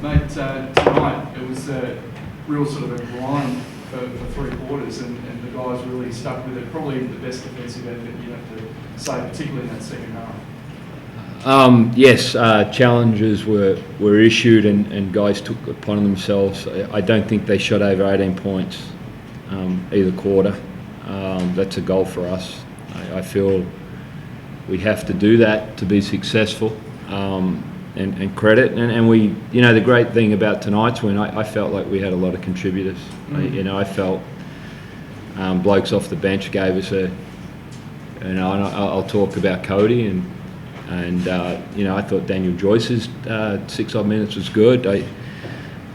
Mate, tonight it was a real sort of a grind for 3 quarters, and the guys really stuck with it. Probably the best defensive effort you have to say, particularly in that second half. Yes, challenges were issued and guys took it upon themselves. I don't think they shot over 18 points either quarter. That's a goal for us. I feel we have to do that to be successful. And credit, and we, the great thing about tonight's win, I felt like we had a lot of contributors. I felt blokes off the bench gave us I'll talk about Cody and I thought Daniel Joyce's 6 odd minutes was good.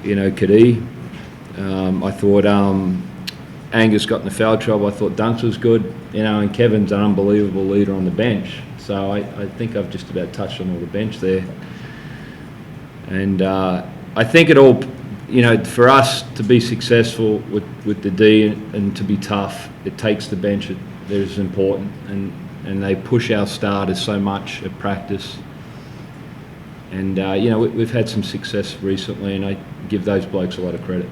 Kadee, I thought Angus got in the foul trouble. I thought Dunks was good, and Kevin's an unbelievable leader on the bench. So I think I've just about touched on all the bench there. And I think it all, for us to be successful with the D and to be tough, it takes the bench that is important. And they push our starters so much at practice. And, we've had some success recently, and I give those blokes a lot of credit.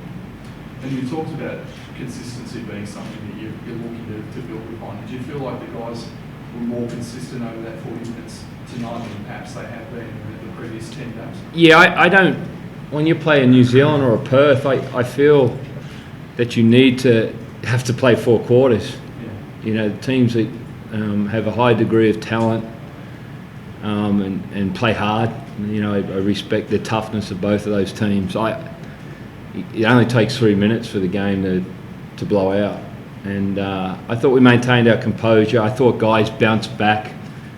And you talked about consistency being something that you're looking to build upon. Did you feel like the guys were more consistent over that 40 minutes tonight than perhaps they have been in the previous 10 games? Yeah, I don't. When you play a New Zealand or a Perth, I feel that you need to have to play 4 quarters. Yeah. Teams that have a high degree of talent and play hard. I respect the toughness of both of those teams. It only takes 3 minutes for the game to blow out. And I thought we maintained our composure. I thought guys bounced back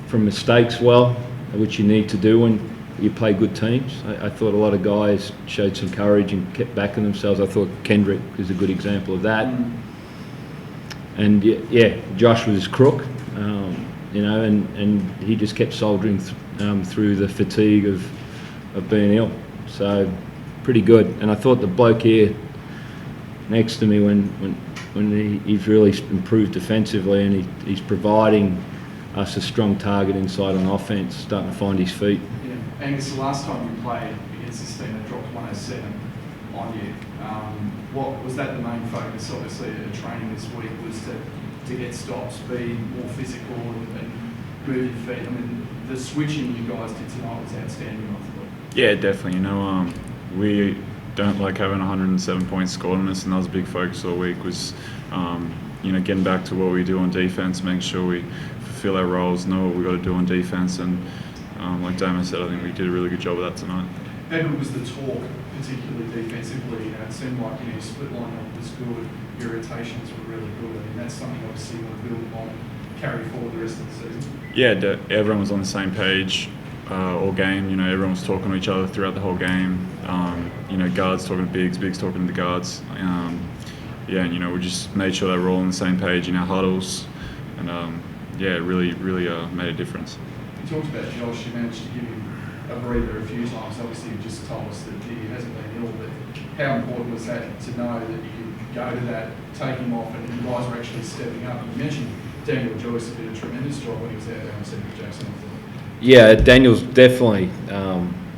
from mistakes well, which you need to do when you play good teams. I thought a lot of guys showed some courage and kept backing themselves. I thought Kendrick is a good example of that. And Josh was his crook, and he just kept soldiering through the fatigue of being ill. So pretty good. And I thought the bloke here next to me when he's really improved defensively and he's providing us a strong target inside on offence, starting to find his feet. Yeah, Angus, the last time you played against this team, they dropped 107 on you. What was that the main focus? Obviously, at training this week was to get stops, be more physical and move your feet. I mean, the switching you guys did tonight was outstanding, I thought. Yeah, definitely. We don't like having 107 points scored on us, and that was a big focus all week. Was getting back to what we do on defence, making sure we fulfil our roles, know what we've got to do on defence, and like Damon said, I think we did a really good job of that tonight. Maybe it was the talk, particularly defensively. It seemed like your split line was good, your rotations were really good. I mean, that's something obviously you want to build on, carry forward the rest of the season. Yeah, everyone was on the same page all game. Everyone was talking to each other throughout the whole game. Guards talking to bigs talking to the guards. And we just made sure that we're all on the same page in our huddles, and it really made a difference. You talked about Josh. You managed to give him a breather a few times. Obviously, you just told us that he hasn't been ill, but how important was that to know that you could go to that, take him off, and you guys were actually stepping up? You mentioned Daniel Joyce did a tremendous job when he was out there on Cedric Jackson. Yeah, Daniel's definitely,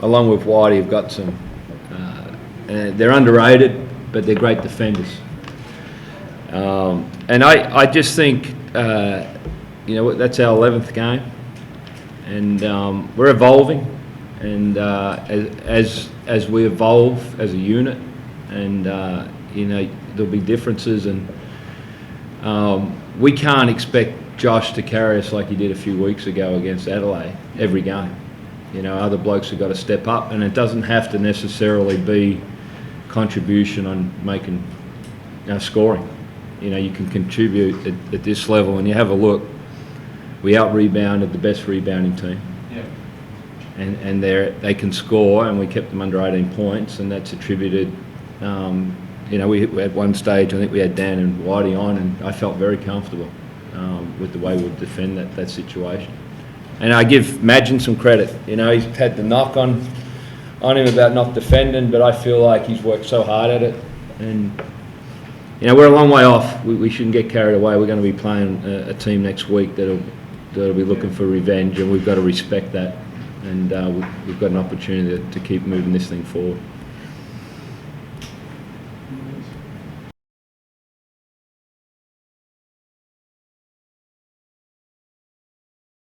along with Whitey, have got some. They're underrated, but they're great defenders. And I just think, that's our 11th game, and we're evolving, and as we evolve as a unit, and there'll be differences, and we can't expect Josh to carry us like he did a few weeks ago against Adelaide every game. Other blokes have got to step up, and it doesn't have to necessarily be contribution on making scoring. You can contribute at this level, and you have a look. We out-rebounded the best rebounding team. Yeah. And they can score, and we kept them under 18 points, and that's attributed. We at one stage, I think we had Dan and Whitey on, and I felt very comfortable with the way we would defend that situation. And I give Madgen some credit. He's had the knock on him about not defending, but I feel like he's worked so hard at it. And we're a long way off. We shouldn't get carried away. We're going to be playing a team next week that'll be looking for revenge, and we've got to respect that. And we've got an opportunity to keep moving this thing forward.